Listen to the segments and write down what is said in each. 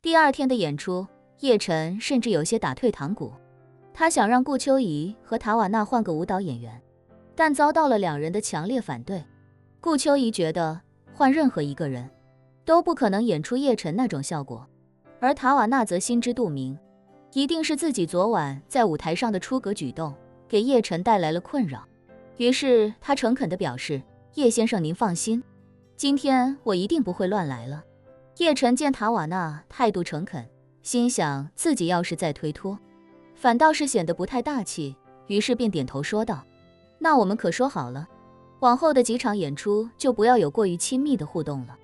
第二天的演出，叶晨甚至有些打退堂鼓。他想让顾秋怡和塔瓦纳换个舞蹈演员，但遭到了两人的强烈反对。顾秋怡觉得换任何一个人都不可能演出叶晨那种效果，而塔瓦纳则心知肚明，一定是自己昨晚在舞台上的出格举动给叶晨带来了困扰。于是他诚恳地表示，叶先生您放心，今天我一定不会乱来了。叶晨见塔瓦纳态度诚恳，心想自己要是再推脱，反倒是显得不太大气，于是便点头说道，那我们可说好了，往后的几场演出就不要有过于亲密的互动了。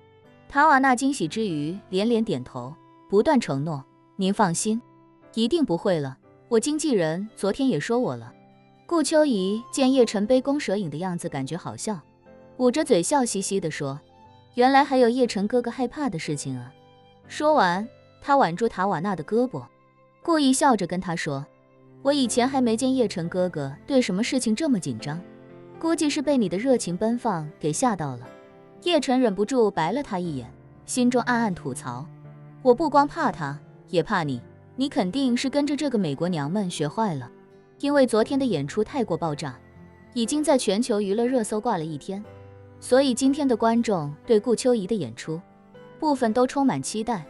塔瓦纳惊喜之余连连点头，不断承诺，您放心，一定不会了，我经纪人昨天也说我了。顾秋怡见叶晨杯弓蛇影的样子，感觉好笑，捂着嘴笑嘻嘻地说，原来还有叶晨哥哥害怕的事情啊。说完，他挽住塔瓦纳的胳膊，故意笑着跟他说，我以前还没见叶晨哥哥对什么事情这么紧张，估计是被你的热情奔放给吓到了。叶晨忍不住白了他一眼，心中暗暗吐槽，我不光怕他，也怕你，你肯定是跟着这个美国娘们学坏了。因为昨天的演出太过爆炸，已经在全球娱乐热搜挂了一天，所以今天的观众对顾秋怡的演出部分都充满期待，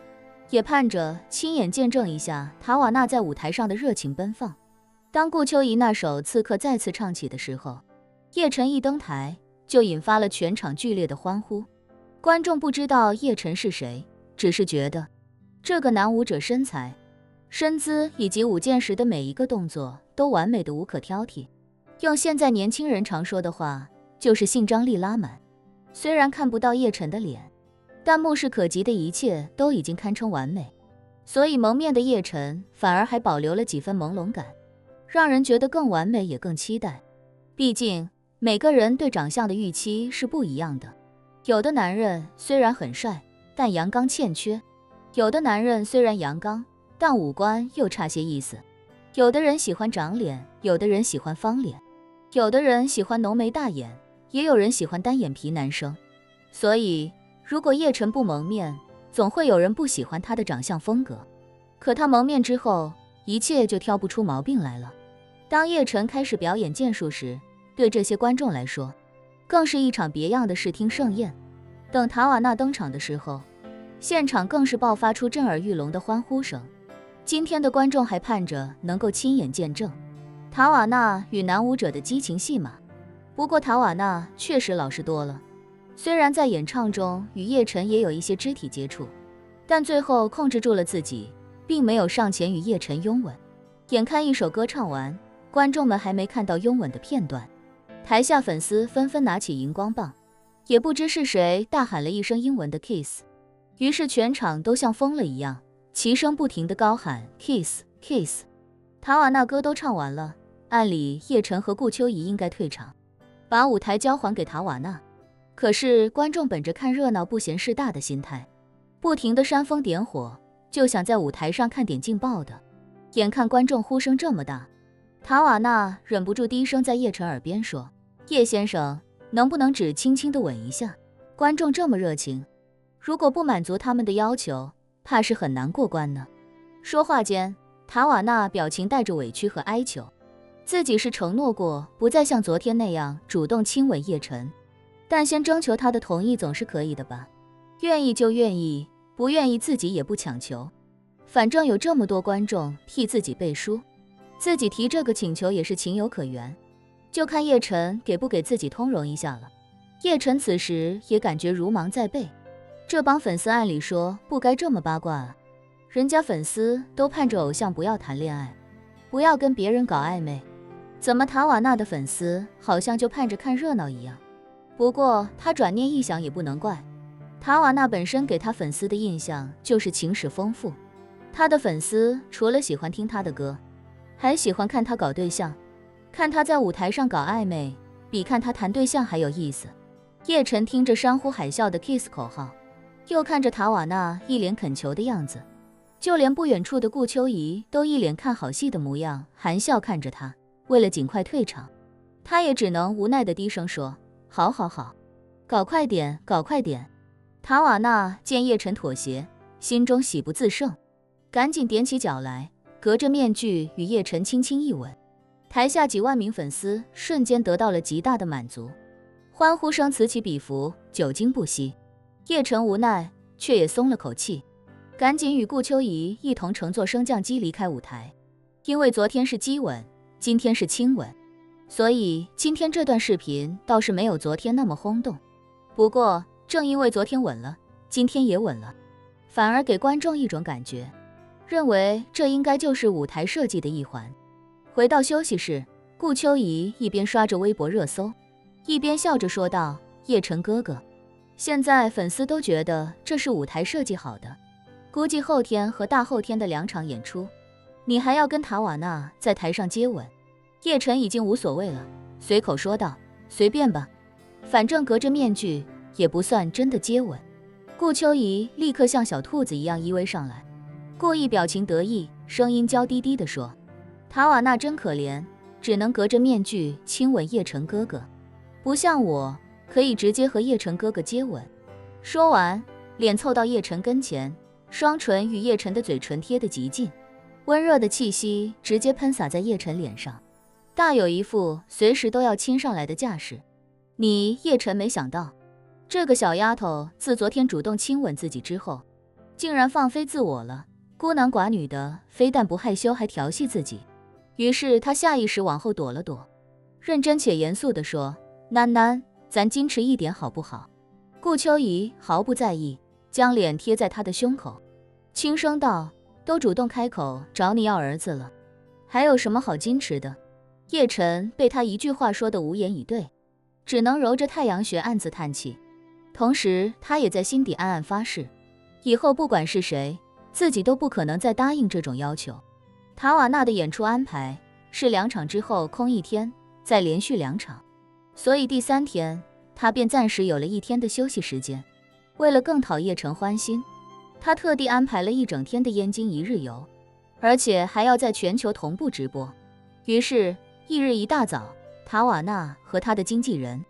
也盼着亲眼见证一下塔瓦纳在舞台上的热情奔放。当顾秋怡那首《刺客》再次唱起的时候，叶晨一登台就引发了全场剧烈的欢呼。观众不知道叶晨是谁，只是觉得这个男舞者身材、身姿以及舞剑时的每一个动作都完美的无可挑剔，用现在年轻人常说的话，就是性张力拉满。虽然看不到叶晨的脸，但目视可及的一切都已经堪称完美，所以蒙面的叶晨反而还保留了几分朦胧感，让人觉得更完美也更期待。毕竟每个人对长相的预期是不一样的，有的男人虽然很帅，但阳刚欠缺，有的男人虽然阳刚，但五官又差些意思，有的人喜欢长脸，有的人喜欢方脸，有的人喜欢浓眉大眼，也有人喜欢单眼皮男生。所以如果叶晨不蒙面，总会有人不喜欢他的长相风格，可他蒙面之后，一切就挑不出毛病来了。当叶晨开始表演剑术时，对这些观众来说更是一场别样的视听盛宴。等塔瓦纳登场的时候，现场更是爆发出震耳欲聋的欢呼声。今天的观众还盼着能够亲眼见证塔瓦纳与男舞者的激情戏码。不过塔瓦纳确实老实多了，虽然在演唱中与叶晨也有一些肢体接触，但最后控制住了自己，并没有上前与叶晨拥吻。眼看一首歌唱完，观众们还没看到拥吻的片段，台下粉丝纷纷拿起荧光棒，也不知是谁大喊了一声英文的 kiss， 于是全场都像疯了一样，齐声不停地高喊 kiss kiss。 塔瓦纳歌都唱完了，按理叶晨和顾秋怡应该退场，把舞台交还给塔瓦纳，可是观众本着看热闹不嫌事大的心态，不停地煽风点火，就想在舞台上看点劲爆的。眼看观众呼声这么大，塔瓦纳忍不住低声在叶晨耳边说，叶先生，能不能只轻轻地吻一下？观众这么热情，如果不满足他们的要求，怕是很难过关呢。说话间，塔瓦纳表情带着委屈和哀求，自己是承诺过不再像昨天那样主动亲吻叶晨，但先征求他的同意总是可以的吧？愿意就愿意，不愿意自己也不强求，反正有这么多观众替自己背书，自己提这个请求也是情有可原，就看叶晨给不给自己通融一下了。叶晨此时也感觉如芒在背，这帮粉丝按理说不该这么八卦啊，人家粉丝都盼着偶像不要谈恋爱，不要跟别人搞暧昧，怎么塔瓦纳的粉丝好像就盼着看热闹一样？不过他转念一想也不能怪，塔瓦纳本身给他粉丝的印象就是情史丰富，他的粉丝除了喜欢听他的歌，还喜欢看他搞对象，看他在舞台上搞暧昧，比看他谈对象还有意思。叶晨听着山呼海啸的 kiss 口号，又看着塔瓦纳一脸恳求的样子，就连不远处的顾秋怡都一脸看好戏的模样，含笑看着他。为了尽快退场，他也只能无奈地低声说，好好好，搞快点搞快点。塔瓦纳见叶晨妥协，心中喜不自胜，赶紧踮起脚来，隔着面具与叶晨轻轻一吻。台下几万名粉丝瞬间得到了极大的满足，欢呼声此起彼伏，久经不息。叶晨无奈，却也松了口气，赶紧与顾秋怡一同乘坐升降机离开舞台。因为昨天是激吻，今天是亲吻，所以今天这段视频倒是没有昨天那么轰动。不过正因为昨天吻了，今天也吻了，反而给观众一种感觉，认为这应该就是舞台设计的一环。回到休息室，顾秋怡一边刷着微博热搜，一边笑着说道：叶晨哥哥，现在粉丝都觉得这是舞台设计好的，估计后天和大后天的2场演出，你还要跟塔瓦纳在台上接吻。叶晨已经无所谓了，随口说道：随便吧，反正隔着面具也不算真的接吻。顾秋怡立刻像小兔子一样依偎上来，故意表情得意，声音娇滴滴地说：塔瓦纳真可怜，只能隔着面具亲吻叶晨哥哥，不像我可以直接和叶晨哥哥接吻。说完，脸凑到叶晨跟前，双唇与叶晨的嘴唇贴得极近，温热的气息直接喷洒在叶晨脸上，大有一副随时都要亲上来的架势。叶晨没想到，这个小丫头自昨天主动亲吻自己之后，竟然放飞自我了，孤男寡女的，非但不害羞，还调戏自己。于是他下意识往后躲了躲，认真且严肃地说：囡囡，咱矜持一点好不好？顾秋怡毫不在意，将脸贴在他的胸口，轻声道：都主动开口找你要儿子了，还有什么好矜持的？叶晨被他一句话说得无言以对，只能揉着太阳穴暗自叹气，同时他也在心底暗暗发誓，以后不管是谁，自己都不可能再答应这种要求。塔瓦纳的演出安排是2场之后空1天，再连续2场，所以第3天他便暂时有了1天的休息时间。为了更讨叶晨欢心，他特地安排了1整天的燕京一日游，而且还要在全球同步直播。于是翌日一大早，塔瓦纳和他的经纪人、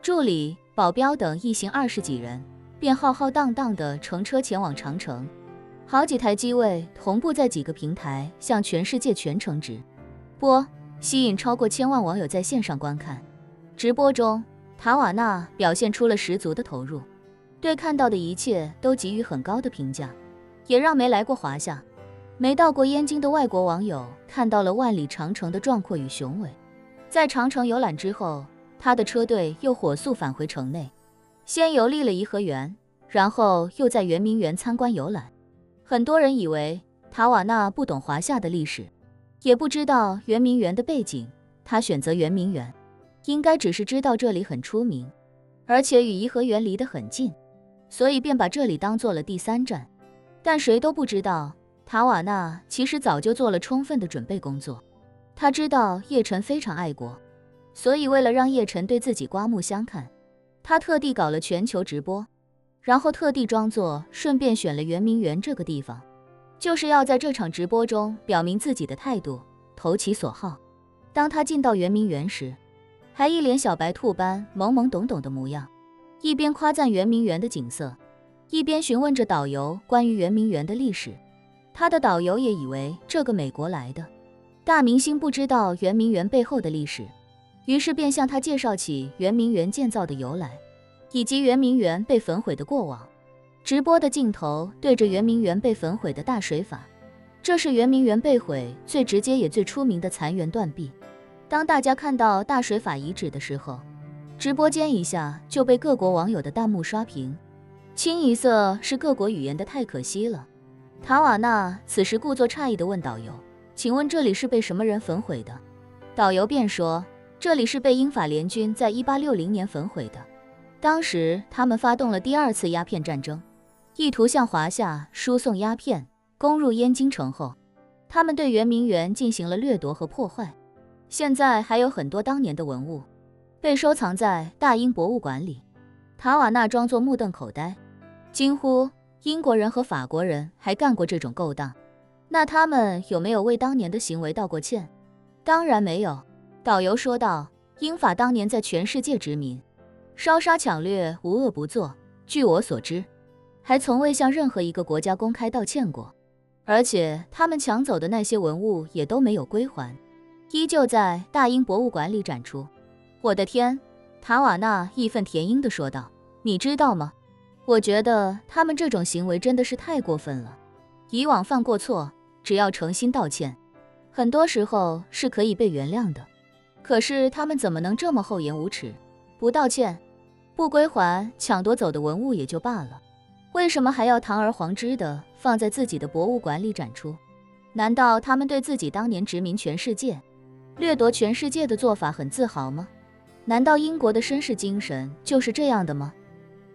助理、保镖等一行20几人便浩浩荡荡地乘车前往长城，好几台机位同步在几个平台向全世界全程直播，吸引超过1000万网友在线上观看。直播中，塔瓦纳表现出了十足的投入，对看到的一切都给予很高的评价，也让没来过华夏、没到过燕京的外国网友看到了万里长城的壮阔与雄伟。在长城游览之后，他的车队又火速返回城内，先游历了颐和园，然后又在圆明园参观游览。很多人以为塔瓦纳不懂华夏的历史，也不知道圆明园的背景，他选择圆明园，应该只是知道这里很出名，而且与颐和园离得很近，所以便把这里当做了第3站。但谁都不知道，塔瓦纳其实早就做了充分的准备工作。他知道叶晨非常爱国，所以为了让叶晨对自己刮目相看，他特地搞了全球直播，然后特地装作顺便选了圆明园这个地方，就是要在这场直播中表明自己的态度，投其所好。当他进到圆明园时，还一脸小白兔般懵懵懂懂的模样，一边夸赞圆明园的景色，一边询问着导游关于圆明园的历史。他的导游也以为这个美国来的大明星不知道圆明园背后的历史，于是便向他介绍起圆明园建造的由来，以及圆明园被焚毁的过往。直播的镜头对着圆明园被焚毁的大水法，这是圆明园被毁最直接也最出名的残垣断壁。当大家看到大水法遗址的时候，直播间一下就被各国网友的弹幕刷屏，清一色是各国语言的太可惜了。塔瓦纳此时故作诧异地问导游，请问这里是被什么人焚毁的？导游便说，这里是被英法联军在1860年焚毁的，当时他们发动了第2次鸦片战争，意图向华夏输送鸦片，攻入燕京城后，他们对圆明园进行了掠夺和破坏，现在还有很多当年的文物被收藏在大英博物馆里。塔瓦纳装作目瞪口呆，惊呼，英国人和法国人还干过这种勾当，那他们有没有为当年的行为道过歉？当然没有，导游说道，英法当年在全世界殖民，烧杀抢掠无恶不作，据我所知，还从未向任何一个国家公开道歉过。而且他们抢走的那些文物也都没有归还，依旧在大英博物馆里展出。我的天，塔瓦纳义愤填膺地说道，你知道吗？我觉得他们这种行为真的是太过分了。以往犯过错，只要诚心道歉，很多时候是可以被原谅的。可是他们怎么能这么厚颜无耻，不道歉，不归还抢夺走的文物也就罢了，为什么还要堂而皇之的放在自己的博物馆里展出？难道他们对自己当年殖民全世界、掠夺全世界的做法很自豪吗？难道英国的绅士精神就是这样的吗？